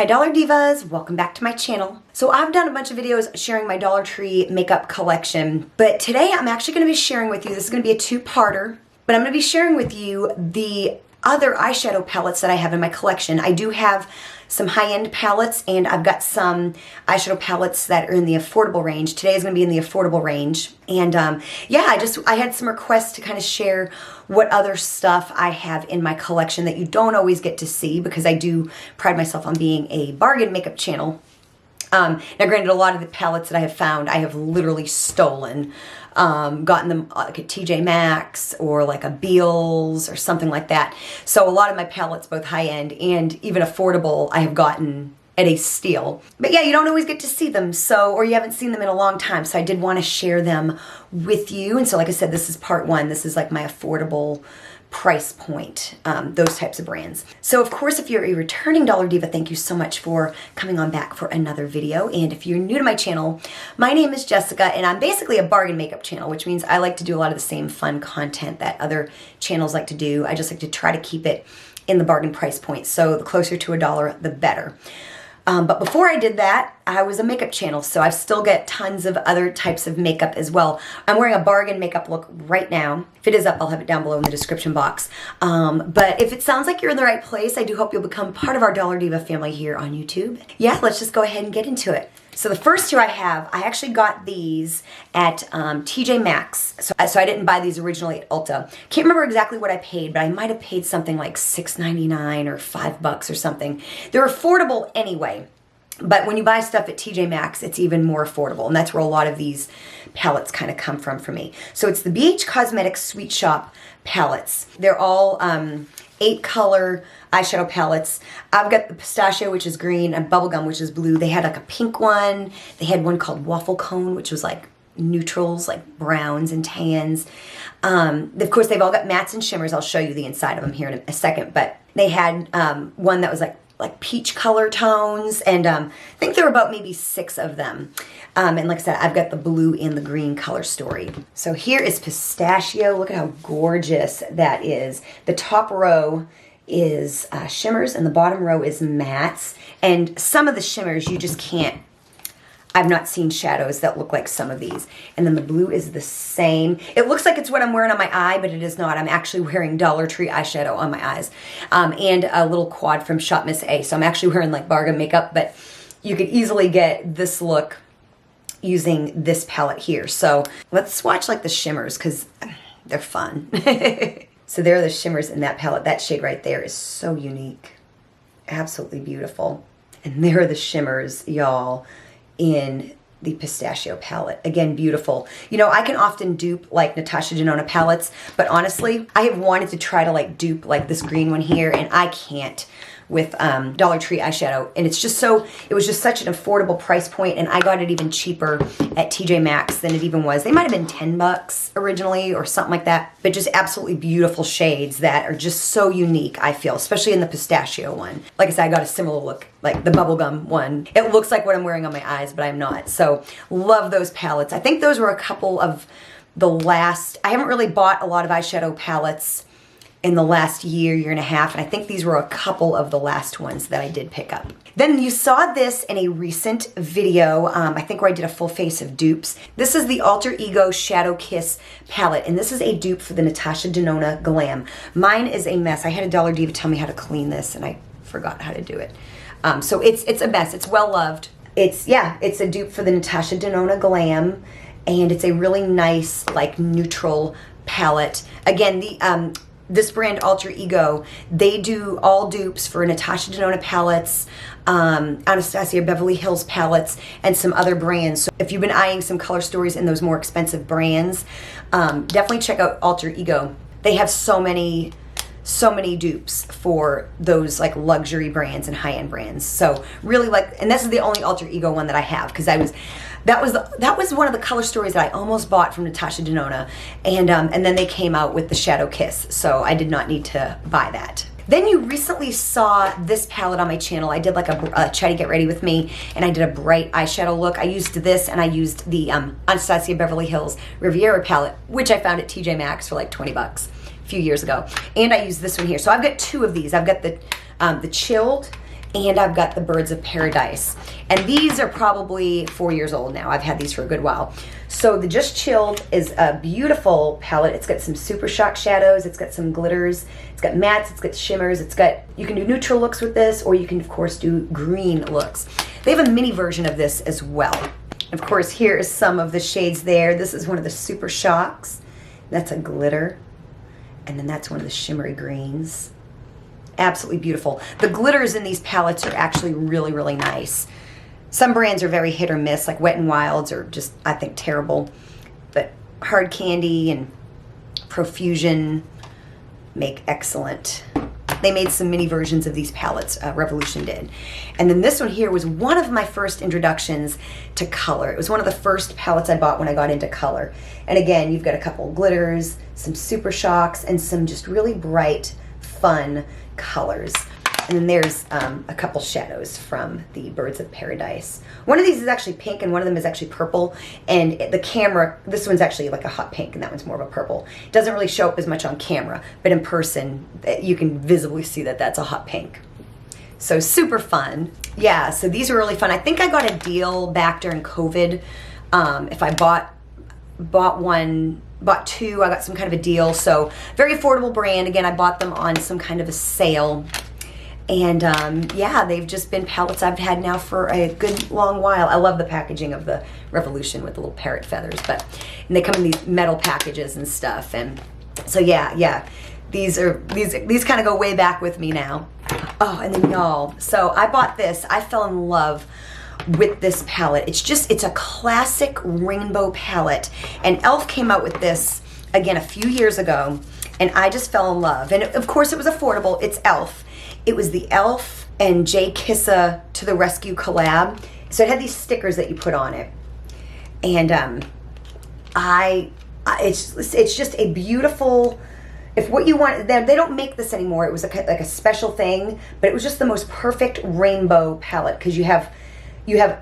Hi Dollar Divas, welcome back to my channel. So I've done a bunch of videos sharing my Dollar Tree makeup collection, but today I'm actually going to be sharing with you, this is going to be a two-parter, but I'm going to be sharing with you the other eyeshadow palettes that I have in my collection. I do have some high-end palettes and I've got some eyeshadow palettes that are in the affordable range. Today is going to be in the affordable range. And yeah, I had some requests to kind of share what other stuff I have in my collection that you don't always get to see because I do pride myself on being a bargain makeup channel. Now granted, a lot of the palettes that I have found, I have literally stolen. Gotten them like at TJ Maxx or like a Beals or something like that. So a lot of my palettes, both high-end and even affordable, I have gotten at a steal. But yeah, you don't always get to see them, so, or you haven't seen them in a long time, so I did want to share them with you. And so like I said, this is part one. This is like my affordable price point, those types of brands. So of course, if you're a returning Dollar Diva, thank you so much for coming on back for another video. And if you're new to my channel, my name is Jessica and I'm basically a bargain makeup channel, which means I like to do a lot of the same fun content that other channels like to do. I just like to try to keep it in the bargain price point. So the closer to $1, the better. But before I did that, I was a makeup channel, so I've still got tons of other types of makeup as well. I'm wearing a bargain makeup look right now. If it is up, I'll have it down below in the description box. But if it sounds like you're in the right place, I do hope you'll become part of our Dollar Diva family here on YouTube. Yeah, let's just go ahead and get into it. So the first two I have, I actually got these at TJ Maxx. So I didn't buy these originally at Ulta. Can't remember exactly what I paid, but I might have paid something like $6.99 or $5 or something. They're affordable anyway. But when you buy stuff at TJ Maxx, it's even more affordable. And that's where a lot of these palettes kind of come from for me. So it's the BH Cosmetics Sweet Shop palettes. They're all 8-color eyeshadow palettes. I've got the pistachio, which is green, and bubblegum, which is blue. They had like a pink one. They had one called waffle cone, which was like neutrals, like browns and tans. Of course, they've all got mattes and shimmers. I'll show you the inside of them here in a second. But they had one that was like peach color tones, and I think there were about maybe 6 of them. And like I said, I've got the blue and the green color story. So here is pistachio. Look at how gorgeous that is. The top row is shimmers and the bottom row is mattes. And some of the shimmers you just can't, I've not seen shadows that look like some of these. And then the blue is the same. It looks like it's what I'm wearing on my eye, but it is not. I'm actually wearing Dollar Tree eyeshadow on my eyes. And a little quad from Shop Miss A. So I'm actually wearing like bargain makeup, but you could easily get this look using this palette here. So let's swatch like the shimmers because they're fun. So there are the shimmers in that palette. That shade right there is so unique. Absolutely beautiful. And there are the shimmers, y'all, in the pistachio palette. Again, beautiful. You know, I can often dupe like Natasha Denona palettes, but honestly, I have wanted to try to like dupe like this green one here, and I can't with Dollar Tree eyeshadow. And it's just so, it was just such an affordable price point, and I got it even cheaper at TJ Maxx than it even was. They might have been $10 originally or something like that, but just absolutely beautiful shades that are just so unique, I feel, especially in the pistachio one. Like I said, I got a similar look, like the bubblegum one. It looks like what I'm wearing on my eyes, but I'm not. So love those palettes. I think those were a couple of the last, I haven't really bought a lot of eyeshadow palettes in the last year and a half, and I think these were a couple of the last ones that I did pick up. Then you saw this in a recent video, I think where I did a full face of dupes. This is the Alter Ego Shadow Kiss palette, and this is a dupe for the Natasha Denona Glam. Mine is a mess. I had a Dollar Diva tell me how to clean this, and I forgot how to do it. So it's a mess. It's well loved. It's a dupe for the Natasha Denona Glam, and it's a really nice like neutral palette. Again, the this brand Alter Ego, they do all dupes for Natasha Denona palettes, Anastasia Beverly Hills palettes, and some other brands. So if you've been eyeing some color stories in those more expensive brands, definitely check out Alter Ego. They have so many dupes for those like luxury brands and high-end brands. So really like, and this is the only Alter Ego one that I have because that was one of the color stories that I almost bought from Natasha Denona, and then they came out with the Shadow Kiss, so I did not need to buy that. Then you recently saw this palette on my channel. I did like a Chatty Get Ready With Me, and I did a bright eyeshadow look. I used this, and I used the Anastasia Beverly Hills Riviera palette, which I found at TJ Maxx for like 20 bucks a few years ago, and I used this one here. So I've got 2 of these. I've got the chilled and I've got the Birds of Paradise. And these are probably 4 years old now. I've had these for a good while. So the Just Chilled is a beautiful palette. It's got some Super Shock shadows. It's got some glitters. It's got mattes. It's got shimmers. It's got, you can do neutral looks with this, or you can, of course, do green looks. They have a mini version of this as well. Of course, here is some of the shades there. This is one of the Super Shocks. That's a glitter. And then that's one of the shimmery greens. Absolutely beautiful. The glitters in these palettes are actually really, really nice. Some brands are very hit or miss, like Wet n Wild's are just, I think, terrible. But Hard Candy and Profusion make excellent. They made some mini versions of these palettes, Revolution did. And then this one here was one of my first introductions to color. It was one of the first palettes I bought when I got into color. And again, you've got a couple glitters, some Super Shocks, and some just really bright, fun colors. And then there's a couple shadows from the Birds of Paradise. One of these is actually pink and one of them is actually purple. And the camera, this one's actually like a hot pink and that one's more of a purple. It doesn't really show up as much on camera, but in person, you can visibly see that that's a hot pink. So super fun. Yeah, so these are really fun. I think I got a deal back during COVID. If I bought two, I got some kind of a deal. So very affordable brand. Again, I bought them on some kind of a sale. And yeah, they've just been palettes I've had now for a good long while. I love the packaging of the Revolution with the little parrot feathers, and they come in these metal packages and stuff. And so yeah, these kind of go way back with me now. Oh, and then y'all, so I bought this. I fell in love with this palette. It's a classic rainbow palette, and e.l.f. came out with this again a few years ago, and I just fell in love. And of course, it was affordable. It's e.l.f. It was the e.l.f. and Jay Kissa To The Rescue collab. So it had these stickers that you put on it. And it's just a beautiful, if what you want, they don't make this anymore. It was like a special thing, but it was just the most perfect rainbow palette because you have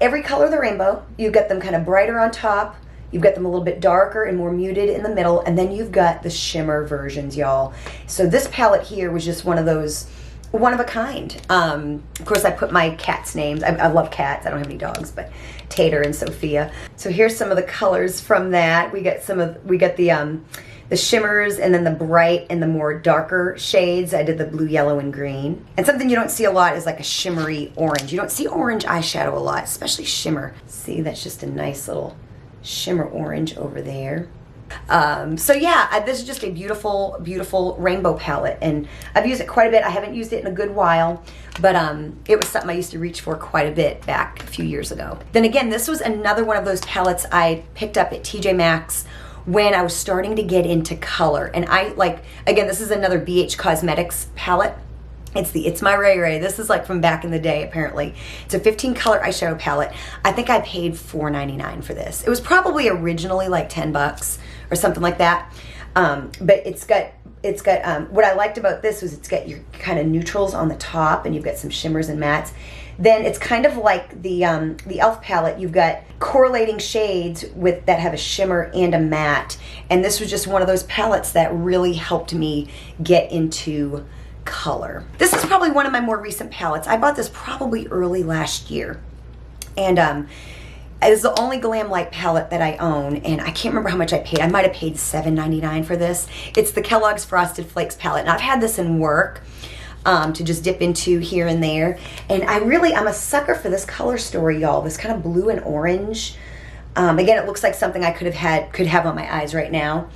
every color of the rainbow. You've got them kind of brighter on top. You've got them a little bit darker and more muted in the middle. And then you've got the shimmer versions, y'all. So this palette here was just one of those, one of a kind. Of course, I put my cat's names. I love cats. I don't have any dogs, but Tater and Sophia. So here's some of the colors from that. We got the shimmers and then the bright and the more darker shades. I did the blue, yellow, and green. And something you don't see a lot is like a shimmery orange. You don't see orange eyeshadow a lot, especially shimmer. See, that's just a nice little shimmer orange over there. So yeah, this is just a beautiful, beautiful rainbow palette, and I've used it quite a bit. I haven't used it in a good while, but it was something I used to reach for quite a bit back a few years ago. Then again, this was another one of those palettes I picked up at TJ Maxx when I was starting to get into color. And again, this is another BH Cosmetics palette. It's my Ray Ray. This is like from back in the day, apparently. It's a 15 color eyeshadow palette. I think I paid $4.99 for this. It was probably originally like 10 bucks or something like that. But it's got what I liked about this was it's got your kind of neutrals on the top, and you've got some shimmers and mattes. Then it's kind of like the e.l.f. palette. You've got correlating shades that have a shimmer and a matte. And this was just one of those palettes that really helped me get into color. This is probably one of my more recent palettes. I bought this probably early last year. And it's the only Glam Light palette that I own, and I can't remember how much I paid. I might have paid $7.99 for this. It's the Kellogg's Frosted Flakes palette, and I've had this in work to just dip into here and there. And I'm a sucker for this color story, y'all. This kind of blue and orange. Again, it looks like something I could have on my eyes right now.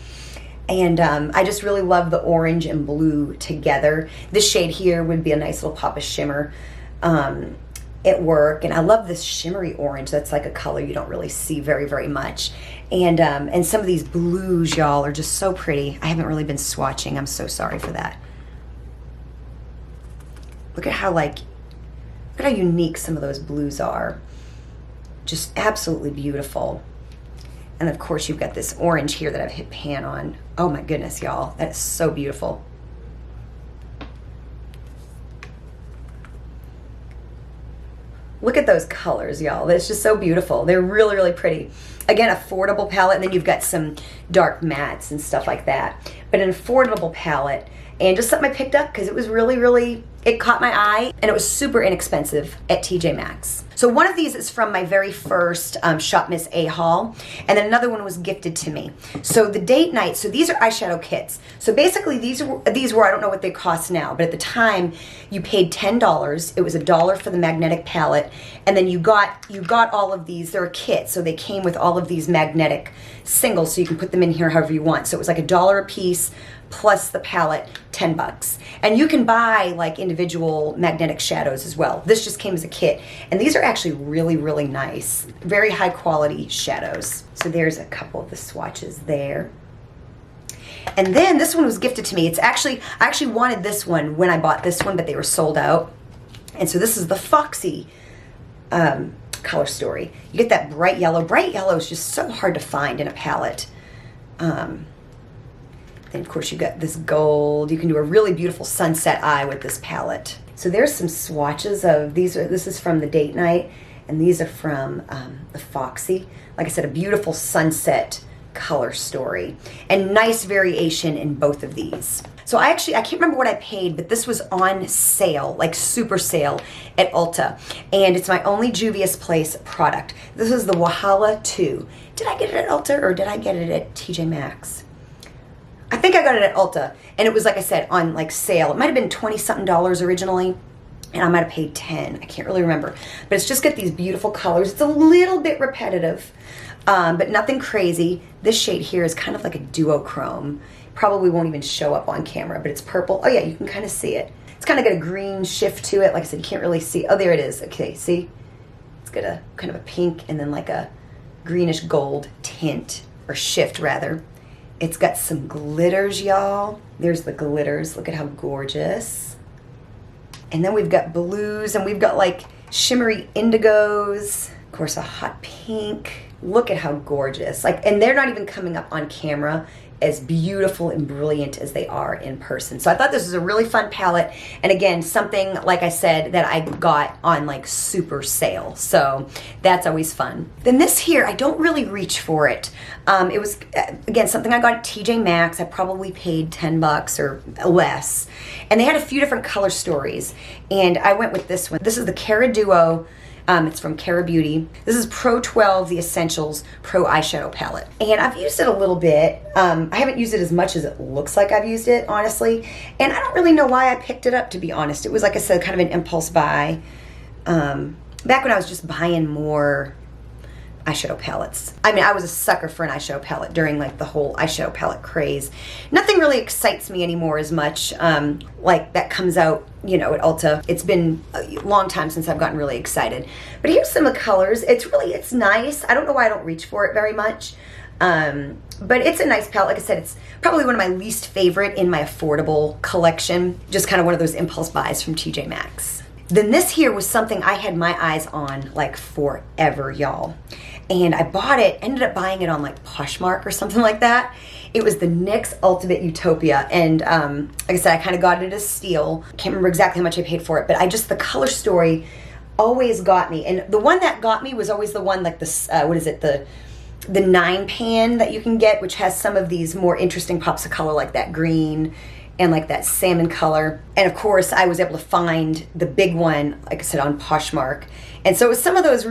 And I just really love the orange and blue together. This shade here would be a nice little pop of shimmer at work. And I love this shimmery orange. That's like a color you don't really see very, very much. And some of these blues, y'all, are just so pretty. I haven't really been swatching. I'm so sorry for that. Look at how unique some of those blues are. Just absolutely beautiful. And of course, you've got this orange here that I've hit pan on. Oh my goodness, y'all. That is so beautiful. Look at those colors, y'all. That's just so beautiful. They're really, really pretty. Again, affordable palette, and then you've got some dark mattes and stuff like that. But an affordable palette, and just something I picked up because it was really, really It caught my eye, and it was super inexpensive at TJ Maxx. So one of these is from my very first Shop Miss A haul, and then another one was gifted to me. So the date night, so these are eyeshadow kits. So basically these were, I don't know what they cost now, but at the time you paid $10. It was $1 for the magnetic palette, and then you got all of these. They're a kit, so they came with all of these magnetic singles, so you can put them in here however you want. So it was like $1 a piece plus the palette, 10 bucks. And you can buy like individual magnetic shadows as well. This just came as a kit. And these are actually really, really nice. Very high quality shadows. So there's a couple of the swatches there. And then this one was gifted to me. I actually wanted this one when I bought this one, but they were sold out. And so this is the Foxy color story. You get that bright yellow. Bright yellow is just so hard to find in a palette. And of course you got this gold. You can do a really beautiful sunset eye with this palette. So there's some swatches of these. This is from the date night, and these are from the Foxy. Like I said, a beautiful sunset color story, and nice variation in both of these. So I can't remember what I paid, but this was on sale, like super sale at Ulta, and it's my only Juvia's Place product. This is the Walla II. Did I get it at Ulta or did I get it at TJ Maxx? I think I got it at Ulta, and it was, like I said, on like sale. It might have been 20-something originally, and I might have paid 10. I can't really remember. But it's just got these beautiful colors. It's a little bit repetitive, but nothing crazy. This shade here is kind of like a duochrome. Probably won't even show up on camera, but it's purple. Oh yeah, you can kind of see it. It's kind of got a green shift to it. Like I said, you can't really see. Oh, there it is. Okay, see? It's got a kind of a pink and then like a greenish gold tint, or shift rather. It's got some glitters, y'all. There's the glitters. Look at how gorgeous. And then we've got blues, and we've got like shimmery indigos. Of course, a hot pink. Look at how gorgeous. Like, and they're not even coming up on camera as beautiful and brilliant as they are in person. So I thought this was a really fun palette. And again, something, like I said, that I got on like super sale. So that's always fun. Then this here, I don't really reach for it. It was, again, something I got at TJ Maxx. I probably paid 10 bucks or less. And they had a few different color stories. And I went with this one. This is the Cara Duo. It's from Cara Beauty. This is Pro 12, the Essentials Pro Eyeshadow Palette. And I've used it a little bit. I haven't used it as much as it looks like I've used it, honestly. And I don't really know why I picked it up, to be honest. It was, like I said, kind of an impulse buy. Back when I was just buying more eyeshadow palettes. I mean, I was a sucker for an eyeshadow palette during like the whole eyeshadow palette craze. Nothing really excites me anymore as much, like that comes out, you know, at Ulta. It's been a long time since I've gotten really excited. But here's some of the colors. It's nice. I don't know why I don't reach for it very much. But it's a nice palette. Like I said, it's probably one of my least favorite in my affordable collection. Just kind of one of those impulse buys from TJ Maxx. Then this here was something I had my eyes on like forever, y'all. And I bought it, ended up buying it on like Poshmark or something like that. It was the NYX Ultimate Utopia. And like I said, I kind of got it as steal. Can't remember exactly how much I paid for it, but the color story always got me. And the one that got me was always the one like this, what is it, the 9 pan that you can get, which has some of these more interesting pops of color like that green and like that salmon color. And of course, I was able to find the big one, like I said, on Poshmark. And so it was some of those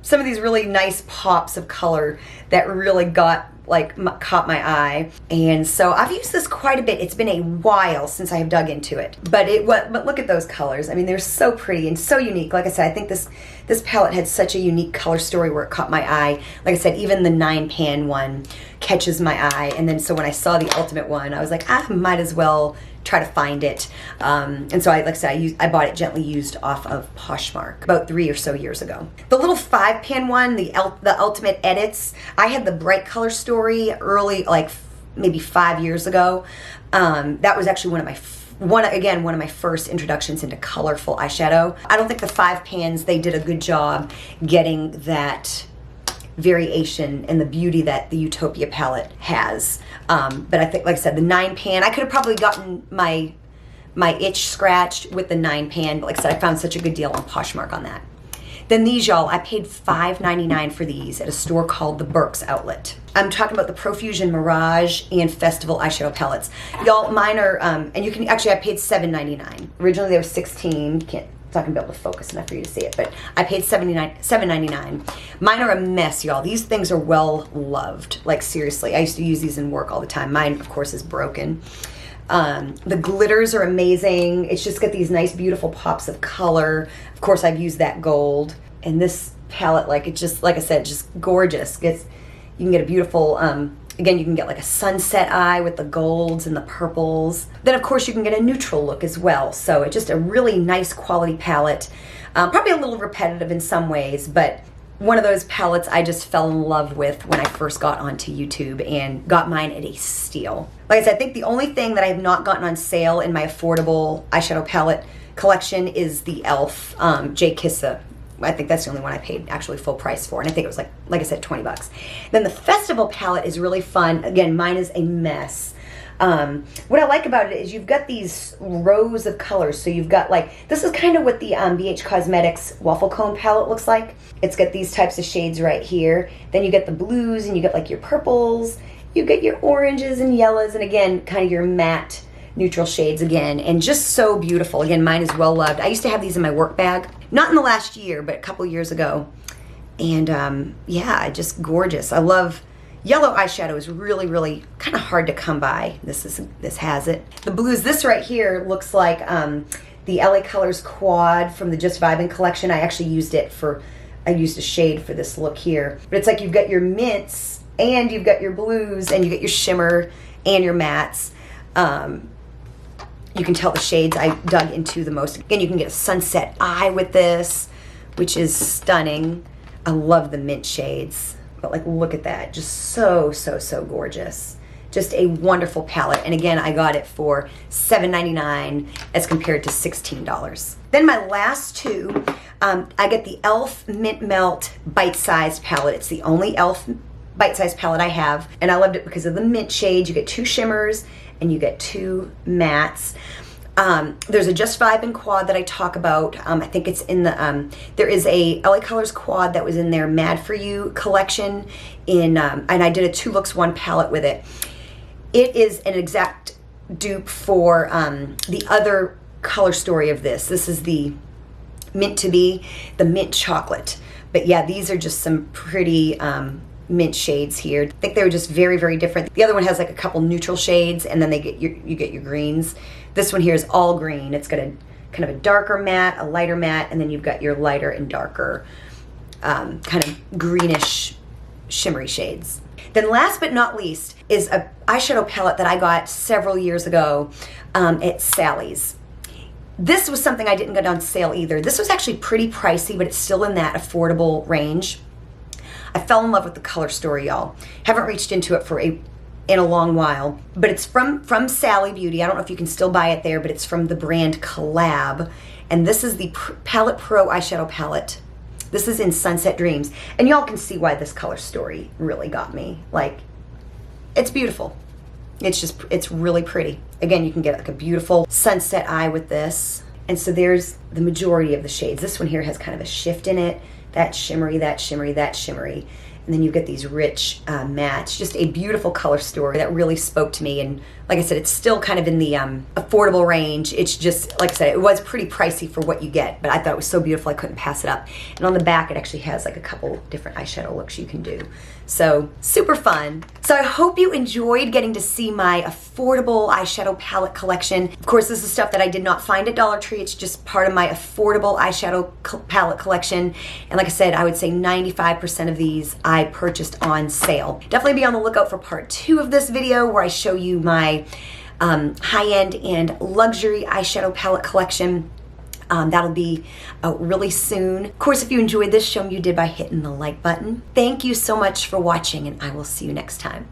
some of these really nice pops of color that really caught my eye. And so I've used this quite a bit. It's been a while since I have dug into it. But look at those colors. I mean, they're so pretty and so unique. Like I said, I think this palette had such a unique color story where it caught my eye. Like I said, even the 9 pan one catches my eye. And then so when I saw the Ultimate one, I was like, I might as well try to find it. And so like I said, I bought it gently used off of Poshmark about 3 or so years ago. The little 5 pan one, the Ultimate Edits, I had the bright color story early, like maybe 5 years ago. That was actually one of my first introductions into colorful eyeshadow. I don't think the 5 pans, they did a good job getting that variation and the beauty that the Utopia palette has. But I think, like I said, the 9 pan, I could have probably gotten my itch scratched with the 9 pan, but like I said, I found such a good deal on Poshmark on that. Then these, y'all, I paid $5.99 for these at a store called the Burke's Outlet. I'm talking about the Profusion Mirage and Festival eyeshadow palettes. Y'all, mine are, and you can, actually I paid $7.99. Originally they were $16. It's not gonna be able to focus enough for you to see it, but I paid $7.99. Mine are a mess, y'all. These things are well loved. Like seriously, I used to use these in work all the time. Mine, of course, is broken. The glitters are amazing. It's just got these nice, beautiful pops of color. Of course, I've used that gold. And this palette, like, it's just, like I said, just gorgeous. You can get a beautiful, again, you can get like a sunset eye with the golds and the purples. Then, of course, you can get a neutral look as well. So it's just a really nice quality palette. Probably a little repetitive in some ways, but one of those palettes I just fell in love with when I first got onto YouTube and got mine at a steal. Like I said, I think the only thing that I have not gotten on sale in my affordable eyeshadow palette collection is the e.l.f. J. Kissa. I think that's the only one I paid actually full price for, and I think it was like I said, 20 bucks. Then the Festival palette is really fun. Again, mine is a mess. What I like about it is you've got these rows of colors. So you've got like, this is kind of what the BH Cosmetics Waffle Cone palette looks like. It's got these types of shades right here. Then you get the blues and you get like your purples, you get your oranges and yellows, and again, kind of your matte neutral shades again, and just so beautiful. Again, mine is well loved. I used to have these in my work bag, not in the last year, but a couple years ago. And yeah, just gorgeous. I love yellow eyeshadow. Is really, really kind of hard to come by. This has it. The blues, this right here looks like the LA Colors Quad from the Just Vibin' collection. I actually used it for, I used a shade for this look here. But it's like you've got your mints and you've got your blues and you get your shimmer and your mattes. You can tell the shades I dug into the most. Again, you can get a sunset eye with this, which is stunning. I love the mint shades, but like, look at that. Just so, so, so gorgeous. Just a wonderful palette. And again, I got it for $7.99 as compared to $16. Then my last two, I get the e.l.f. Mint Melt Bite-Sized palette. It's the only e.l.f. Bite-Sized palette I have, and I loved it because of the mint shades. You get 2 shimmers and you get 2 mattes. There's a Just Vibin' quad that I talk about. I think it's in the, there is a LA Colors quad that was in their Mad For You collection and I did a 2 looks 1 palette with it. It is an exact dupe for the other color story of this. This is the Mint To Be, the mint chocolate. But yeah, these are just some pretty mint shades here. I think they were just very, very different. The other one has like a couple neutral shades, and then you get your greens. This one here is all green. It's got a kind of a darker matte, a lighter matte, and then you've got your lighter and darker kind of greenish shimmery shades. Then last but not least is a eyeshadow palette that I got several years ago at Sally's. This was something I didn't get on sale either. This was actually pretty pricey, but it's still in that affordable range. I fell in love with the color story, y'all. Haven't reached into it in a long while, but it's from Sally Beauty. I don't know if you can still buy it there, but it's from the brand Collab, and this is the Palette Pro eyeshadow palette. This is in Sunset Dreams, and y'all can see why this color story really got me. Like, it's beautiful. It's really pretty. Again, you can get like a beautiful sunset eye with this, and so there's the majority of the shades. This one here has kind of a shift in it. That shimmery, that shimmery, that shimmery. And then you get these rich mattes. Just a beautiful color story that really spoke to me. And like I said, it's still kind of in the affordable range. It's just, like I said, it was pretty pricey for what you get, but I thought it was so beautiful I couldn't pass it up. And on the back, it actually has like a couple different eyeshadow looks you can do. So super fun. So I hope you enjoyed getting to see my affordable eyeshadow palette collection. Of course, this is stuff that I did not find at Dollar Tree. It's just part of my affordable eyeshadow palette collection. And like I said, I would say 95% of these I purchased on sale. Definitely be on the lookout for part 2 of this video where I show you my high-end and luxury eyeshadow palette collection. That'll be out really soon. Of course, if you enjoyed this, show me you did by hitting the like button. Thank you so much for watching, and I will see you next time.